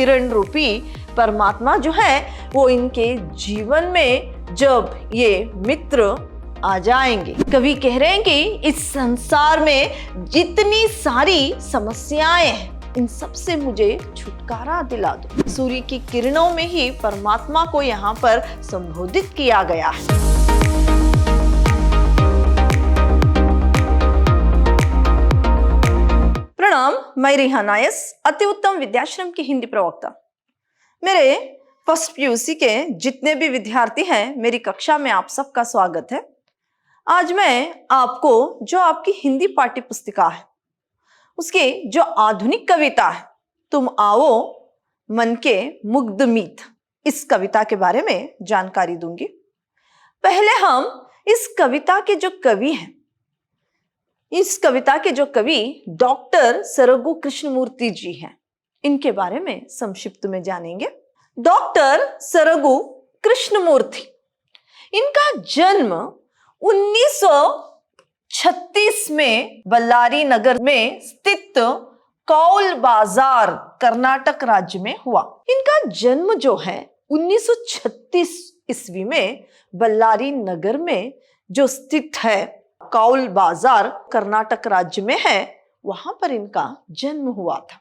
किरण रूपी परमात्मा जो है वो इनके जीवन में जब ये मित्र आ जाएंगे। कवि कह रहे हैं कि इस संसार में जितनी सारी समस्याएं हैं इन सब से मुझे छुटकारा दिला दो। सूर्य की किरणों में ही परमात्मा को यहाँ पर संबोधित किया गया है। प्रणाम, मैं रिहाना एस, अति उत्तम विद्याश्रम की हिंदी प्रवक्ता। मेरे फर्स्ट पीयूसी के जितने भी विद्यार्थी हैं मेरी कक्षा में आप सबका स्वागत है। आज मैं आपको जो आपकी हिंदी पाठ्य पुस्तिका है उसकी जो आधुनिक कविता है तुम आओ मन के मुग्ध मीत, इस कविता के बारे में जानकारी दूंगी। पहले हम इस कविता के जो कवि हैं, इस कविता के जो कवि डॉक्टर सरगु कृष्णमूर्ति जी हैं, इनके बारे में संक्षिप्त में जानेंगे। डॉक्टर सरगु कृष्णमूर्ति, इनका जन्म 1936 में बल्लारी नगर में स्थित कौल बाजार कर्नाटक राज्य में हुआ। इनका जन्म जो है 1936 ईस्वी में बल्लारी नगर में जो स्थित है कौल बाजार कर्नाटक राज्य में है, वहां पर इनका जन्म हुआ था।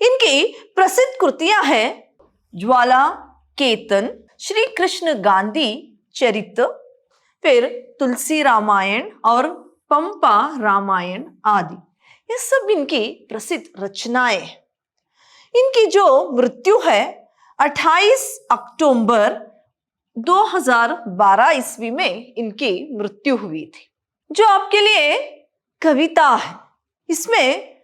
इनकी प्रसिद्ध कृतियां हैं ज्वाला केतन, श्री कृष्ण गांधी चरित, फिर तुलसी रामायण और पंपा रामायण आदि। ये सब इनकी प्रसिद्ध रचनाएं हैं। इनकी जो मृत्यु है 28 अक्टूबर 2012 ईस्वी में इनकी मृत्यु हुई थी। जो आपके लिए कविता है इसमें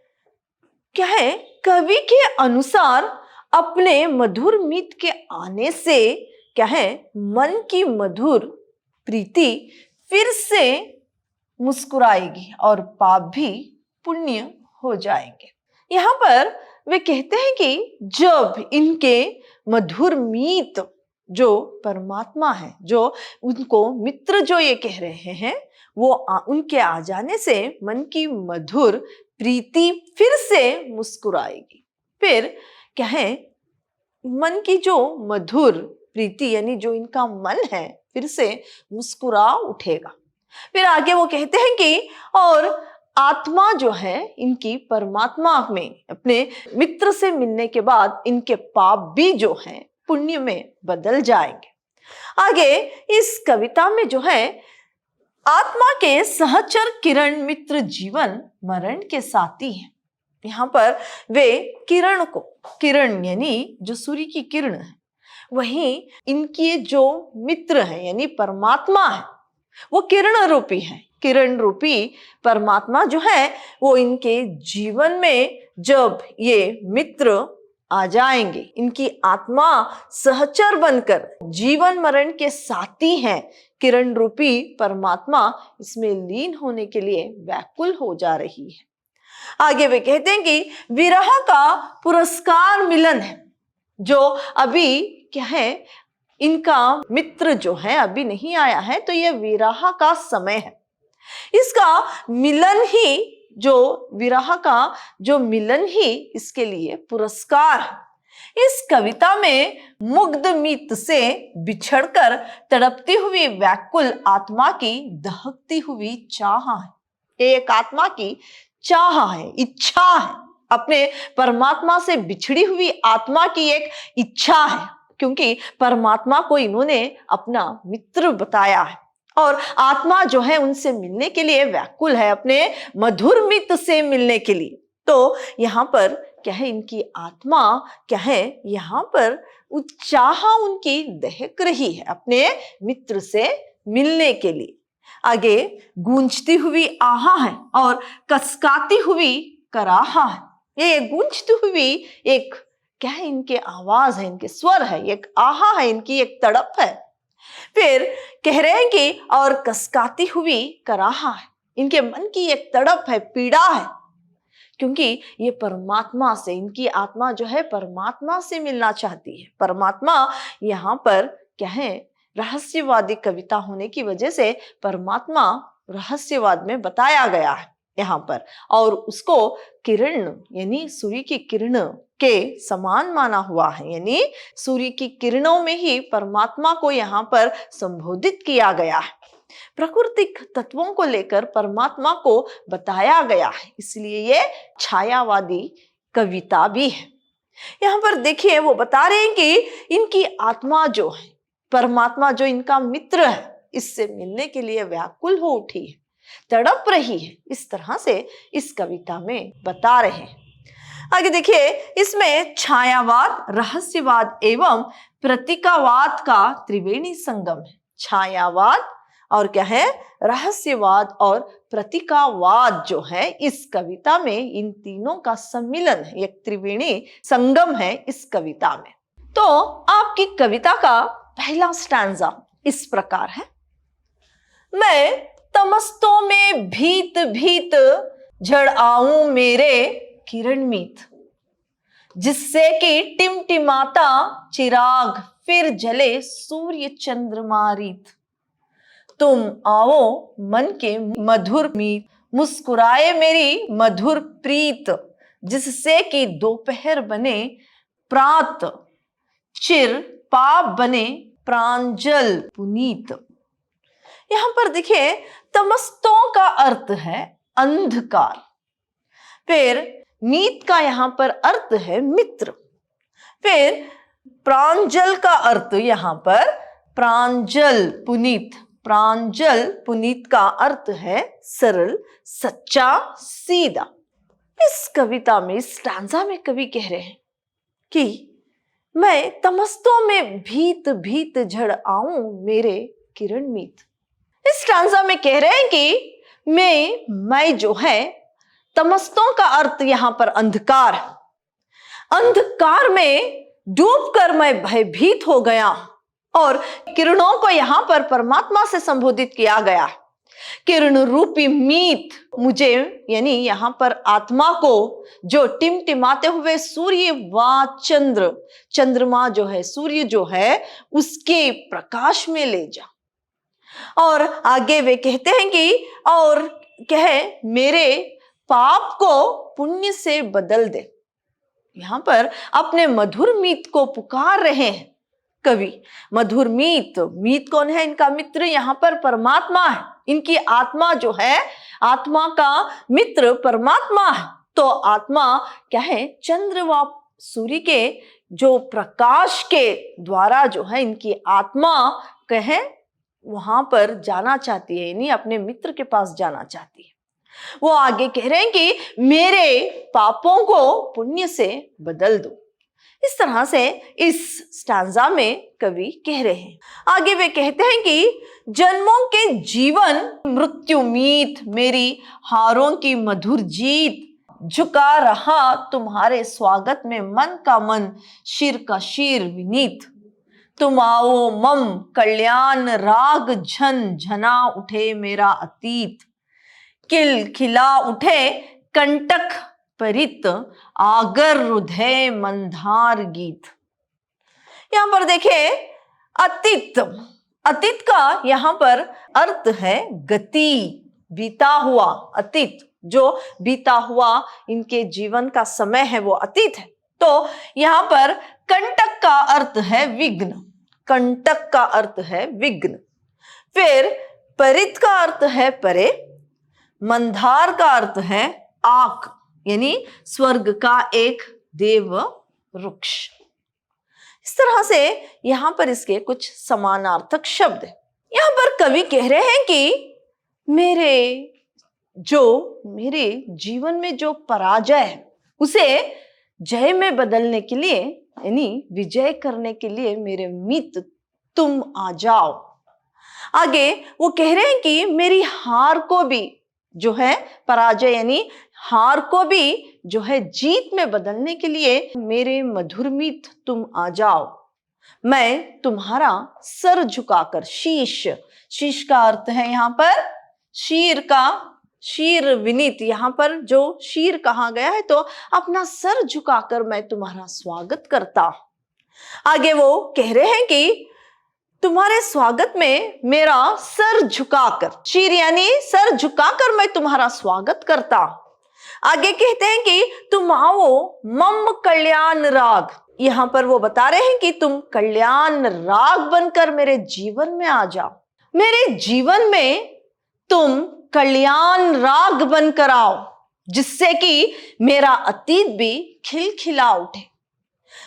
क्या है, कवि के अनुसार अपने मधुर मीत के आने से क्या है, मन की मधुर प्रीति फिर से मुस्कुराएगी और पाप भी पुण्य हो जाएंगे। यहाँ पर वे कहते हैं कि जब इनके मधुर मीत जो परमात्मा है, जो उनको मित्र जो ये कह रहे हैं, वो उनके आ जाने से मन की मधुर प्रीति फिर से मुस्कुराएगी। फिर क्या है, मन की जो मधुर प्रीति यानी जो इनका मन है फिर से मुस्कुरा उठेगा। फिर आगे वो कहते हैं कि और आत्मा जो है इनकी परमात्मा में अपने मित्र से मिलने के बाद इनके पाप भी जो हैं पुण्य में बदल जाएंगे। आगे इस कविता में जो है आत्मा के सहचर किरण मित्र जीवन मरण के साथी हैं। यहाँ पर वे किरण को, किरण यानी जो सूर्य की किरण है, वहीं इनके जो मित्र हैं यानी परमात्मा है वो किरण रूपी है। किरण रूपी परमात्मा जो है वो इनके जीवन में जब ये मित्र आ जाएंगे, इनकी आत्मा सहचर बनकर जीवन मरण के साथी हैं, किरण रूपी परमात्मा इसमें लीन होने के लिए व्याकुल हो जा रही है। आगे वे कहते हैं कि विरह का पुरस्कार मिलन है। जो अभी क्या है, इनका मित्र जो है अभी नहीं आया है, तो यह विरह का समय है। इसका मिलन ही, जो विरह का जो मिलन ही इसके लिए पुरस्कार है। इस कविता में मुग्ध मीत से बिछड़कर तड़पती हुई व्याकुल आत्मा की दहकती हुई चाह है। एक आत्मा की चाह है, इच्छा है, अपने परमात्मा से बिछड़ी हुई आत्मा की एक इच्छा है, क्योंकि परमात्मा को इन्होंने अपना मित्र बताया है और आत्मा जो है उनसे मिलने के लिए व्याकुल है, अपने मधुर मित्र से मिलने के लिए। तो यहाँ पर क्या है, इनकी आत्मा क्या है, यहाँ पर चाह उनकी दहक रही है अपने मित्र से मिलने के लिए। आगे गूंजती हुई आहा है और कसकाती हुई कराहा है। ये गूंजती हुई एक क्या है, इनके आवाज है, इनके स्वर है, एक आहा है, इनकी एक तड़प है। फिर कह रहे हैं कि और कसकाती हुई कराहा है, इनके मन की एक तड़प है, पीड़ा है, क्योंकि ये परमात्मा से, इनकी आत्मा जो है परमात्मा से मिलना चाहती है। परमात्मा यहाँ पर क्या है, रहस्यवादी कविता होने की वजह से परमात्मा रहस्यवाद में बताया गया है। यहाँ पर, और उसको किरण यानी सूर्य की किरण के समान माना हुआ है, यानी सूर्य की किरणों में ही परमात्मा को यहाँ पर संबोधित किया गया है। प्राकृतिक तत्वों को लेकर परमात्मा को बताया गया है, इसलिए ये छायावादी कविता भी है। यहाँ पर देखिए वो बता रहे हैं कि इनकी आत्मा जो है, परमात्मा जो इनका मित्र है, इससे मिलने के लिए व्याकुल हो उठी है, तड़प रही है। इस तरह से इस कविता में बता रहे हैं। आगे देखिए, इसमें छायावाद, रहस्यवाद एवं प्रतीकावाद का त्रिवेणी संगम है। छायावाद और क्या है, रहस्यवाद और प्रतीकावाद जो है इस कविता में, इन तीनों का सम्मिलन है, एक त्रिवेणी संगम है इस कविता में। तो आपकी कविता का पहला स्टैंजा इस प्रकार है। मैं तमस्तों में भीत भीत झड़ आऊं मेरे किरणमीत, जिससे कि टिमटिमाता चिराग फिर जले सूर्य चंद्रमा रीत। तुम आओ मन के मधुर मीत, मुस्कुराए मेरी मधुर प्रीत, जिससे कि दोपहर बने प्रात, चिर पाप बने प्रांजल पुनीत। यहां पर देखिए, तमस्तों का अर्थ है अंधकार, फिर मीत का यहां पर अर्थ है मित्र, फिर प्रांजल का अर्थ यहां पर प्रांजल पुनीत। प्रांजल पुनीत का अर्थ है सरल, सच्चा, सीधा। इस कविता में, इस स्टैंजा में कवि कह रहे हैं कि मैं तमस्तों में भीत भीत झड़ आऊं मेरे किरणमीत। इस स्टैंजा में कह रहे हैं कि मैं जो है, तमस्तों का अर्थ यहां पर अंधकार, अंधकार में डूबकर मैं भयभीत हो गया, और किरणों को यहां पर परमात्मा से संबोधित किया गया। किरण रूपी मीत मुझे, यानी यहां पर आत्मा को, जो टिमटिमाते हुए सूर्य व चंद्र, चंद्रमा जो है, सूर्य जो है, उसके प्रकाश में ले जा। और आगे वे कहते हैं कि और कहे मेरे पाप को पुण्य से बदल दे। यहां पर अपने मधुर मीत को पुकार रहे हैं कवि। मधुर मीत, मीत कौन है? इनका मित्र यहां पर परमात्मा है। इनकी आत्मा जो है, आत्मा का मित्र परमात्मा है। तो आत्मा क्या है? चंद्र व सूर्य के जो प्रकाश के द्वारा जो है, इनकी आत्मा कहे वहां पर जाना चाहती है, यानी अपने मित्र के पास जाना चाहती है। वो आगे कह रहे हैं कि मेरे पापों को पुण्य से बदल दो। इस तरह से इस स्टैंजा में कवि कह रहे हैं। आगे वे कहते हैं कि जन्मों के जीवन मृत्यु मीत, मेरी हारों की मधुर जीत, झुका रहा तुम्हारे स्वागत में मन का मन, शिर का शिर विनीत। तुम आओ मम कल्याण राग झन झना उठे मेरा अतीत, किल खिला उठे कंटक परित, आगर हृदय मंधार गीत। यहां पर देखिए, अतीत, अतीत का यहां पर अर्थ है गति, बीता हुआ। अतीत जो बीता हुआ इनके जीवन का समय है, वो अतीत है। तो यहां पर कंटक का अर्थ है विघ्न, कंटक का अर्थ है विघ्न। फिर परित का अर्थ है परे, मंधार का अर्थ है आक, यानी स्वर्ग का एक देव वृक्ष। इस तरह से यहां पर इसके कुछ समानार्थक शब्द है। यहां पर कवि कह रहे हैं कि मेरे जीवन में जो पराजय है, उसे जय में बदलने के लिए, यानी विजय करने के लिए मेरे मित्र तुम आ जाओ। आगे वो कह रहे हैं कि मेरी हार को भी जो है, पराजय यानी हार को भी जो है जीत में बदलने के लिए मेरे मधुर मित्र तुम आ जाओ। मैं तुम्हारा सर झुकाकर, शीश, शीश का अर्थ है यहां पर शीर का, शीर विनीत, यहां पर जो शीर कहा गया है, तो अपना सर झुकाकर मैं तुम्हारा स्वागत करता हूं। आगे वो कह रहे हैं कि तुम्हारे स्वागत में मेरा सर झुकाकर, शीर यानी सर झुकाकर मैं तुम्हारा स्वागत करता। आगे कहते हैं कि तुम आओ मम कल्याण राग। यहां पर वो बता रहे हैं कि तुम कल्याण राग बनकर मेरे जीवन में आ जाओ। मेरे जीवन में तुम कल्याण राग बनकर आओ, जिससे कि मेरा अतीत भी खिलखिला उठे।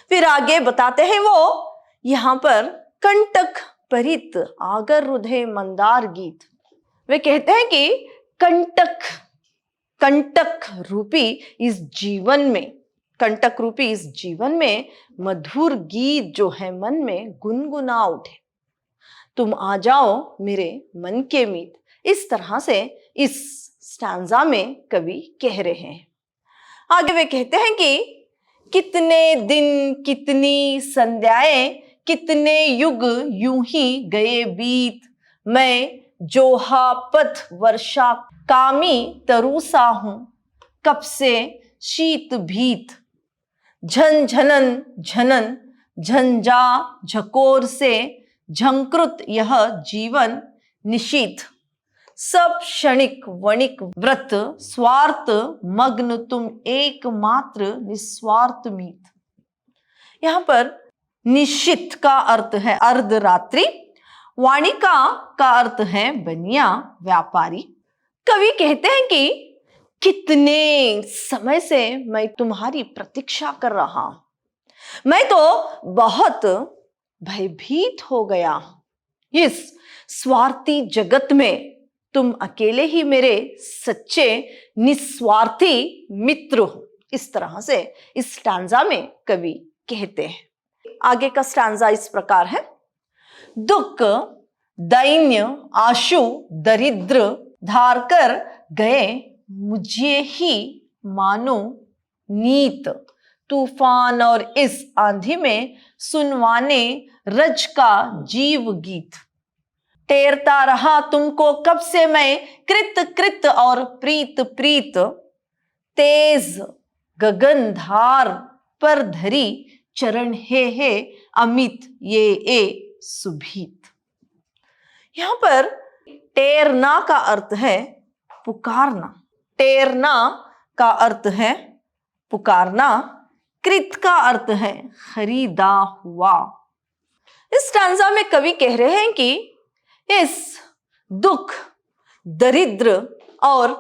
फिर आगे बताते हैं वो यहां पर कंटक परित आगर रुधे मंदार गीत। वे कहते हैं कि कंटक रूपी इस जीवन में, कंटक रूपी इस जीवन में मधुर गीत जो है मन में गुनगुना उठे। तुम आ जाओ मेरे मन के मीत। इस तरह से इस स्टैंजा में कवि कह रहे हैं। आगे वे कहते हैं कि कितने दिन कितनी संध्याएं, कितने युग यूं ही गए बीत, मैं जोहा पथ वर्षा कामी तरुसा हूं, कब से शीत भीत, झन झनन झनन झंझा झकोर से झंकृत यह जीवन निशीथ, सब क्षणिक वणिक व्रत स्वार्थ मग्न तुम एकमात्र निस्वार्थ मीत। यहां पर निशित का अर्थ है अर्धरात्रि, वाणिका का अर्थ है बनिया व्यापारी। कवि कहते हैं कि कितने समय से मैं तुम्हारी प्रतीक्षा कर रहा हूं, मैं तो बहुत भयभीत हो गया। इस स्वार्थी जगत में तुम अकेले ही मेरे सच्चे निस्वार्थी मित्र हो। इस तरह से इस स्टैंजा में कवि कहते हैं। आगे का स्टैंजा इस प्रकार है। दुख दैन्य आशु दरिद्र धार कर गए मुझे ही मानो नीत, तूफान और इस आंधी में सुनवाने रज का जीव गीत, टेरता रहा तुमको कब से मैं कृत कृत और प्रीत प्रीत, तेज गगन धार पर धरी चरण हे अमित ये ए सुभीत। यहां पर टेरना का अर्थ है पुकारना, टेरना का अर्थ है पुकारना, कृत का अर्थ है खरीदा हुआ। इस स्टैंजा में कवि कह रहे हैं कि इस दुख दरिद्र और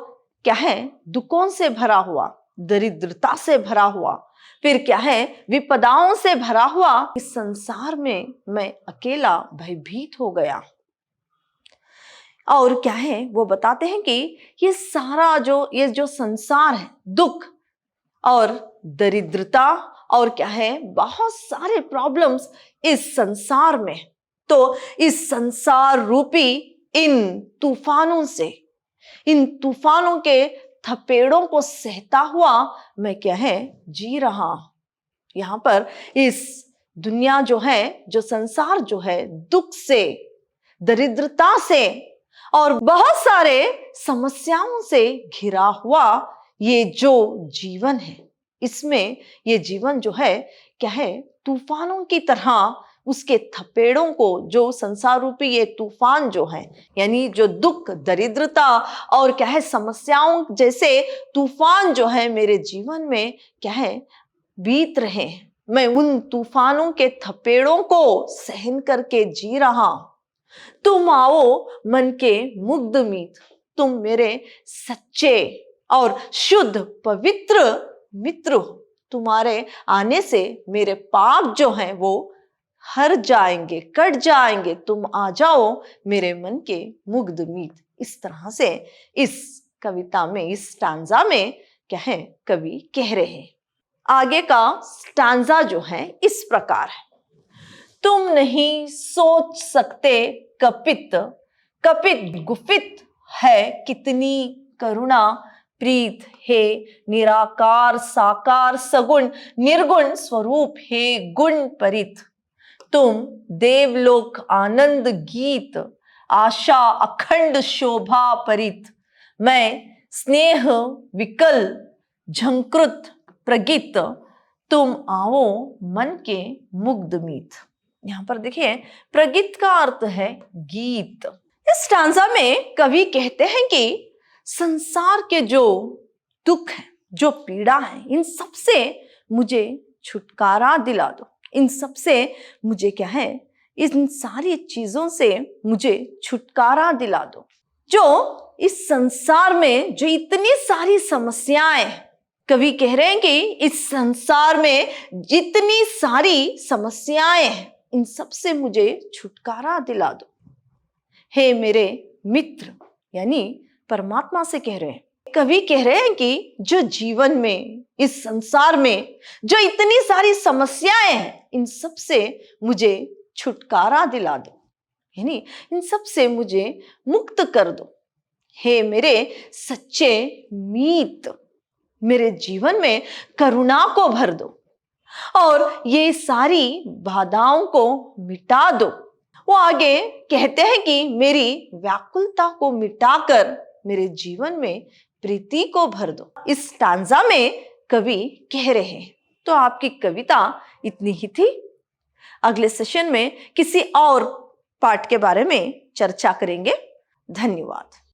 क्या है दुखों से भरा हुआ, दरिद्रता से भरा हुआ, फिर क्या है विपदाओं से भरा हुआ इस संसार में मैं अकेला भयभीत हो गया। और क्या है वो बताते हैं कि ये सारा ये जो संसार है, दुख और दरिद्रता और क्या है बहुत सारे प्रॉब्लम्स इस संसार में, तो इस संसार रूपी इन तूफानों से, इन तूफानों के थपेड़ों को सहता हुआ मैं क्या है जी रहा। यहां पर इस दुनिया जो है, जो संसार जो है दुख से, दरिद्रता से और बहुत सारे समस्याओं से घिरा हुआ ये जो जीवन है, इसमें ये जीवन जो है क्या है तूफानों की तरह उसके थपेड़ों को, जो संसार रूपी ये तूफान जो है यानी जो दुख दरिद्रता और क्या है समस्याओं जैसे तूफान जो है मेरे जीवन में क्या है बीत रहे हैं, मैं उन तूफानों के थपेड़ों को सहन करके जी रहा। तुम आओ मन के मुग्ध मीत, तुम मेरे सच्चे और शुद्ध पवित्र मित्र हो। तुम्हारे आने से मेरे पाप जो हैं वो हर जाएंगे, कट जाएंगे। तुम आ जाओ मेरे मन के मुग्ध मीत। इस तरह से इस कविता में, इस स्टैंजा में क्या है कवि कह रहे हैं। आगे का स्टैंजा जो है इस प्रकार है। तुम नहीं सोच सकते कपित, कपित गुफित है कितनी करुणा प्रीत हे निराकार साकार सगुण निर्गुण स्वरूप हे गुण परित, तुम देवलोक आनंद गीत आशा अखंड शोभा परित, मैं स्नेह विकल झंकृत प्रगित, तुम आओ मन के मुग्ध मीत। यहाँ पर देखिए प्रगीत का अर्थ है गीत। इस स्टांजा में कवि कहते हैं कि संसार के जो दुख है, जो पीड़ा है, इन सब से मुझे छुटकारा दिला दो। इन सब से मुझे क्या है, इन सारी चीजों से मुझे छुटकारा दिला दो। जो इस संसार में जो इतनी सारी समस्याएं, कवि कह रहे हैं कि इस संसार में जितनी सारी समस्याएं हैं, इन सब से मुझे छुटकारा दिला दो। हे मेरे मित्र, यानी परमात्मा से कह रहे हैं। कवि कह रहे हैं कि जो जीवन में, इस संसार में जो इतनी सारी समस्याएं हैं, इन सब से मुझे छुटकारा दिला दो, यानी इन सब से मुझे मुक्त कर दो। हे मेरे सच्चे मीत, मेरे जीवन में करुणा को भर दो और ये सारी बाधाओं को मिटा दो। वो आगे कहते हैं कि मेरी व्याकुलता को मिटाकर मेरे जीवन में प्रीति को भर दो। इस स्टांजा में कवि कह रहे हैं। तो आपकी कविता इतनी ही थी। अगले सेशन में किसी और पाठ के बारे में चर्चा करेंगे। धन्यवाद।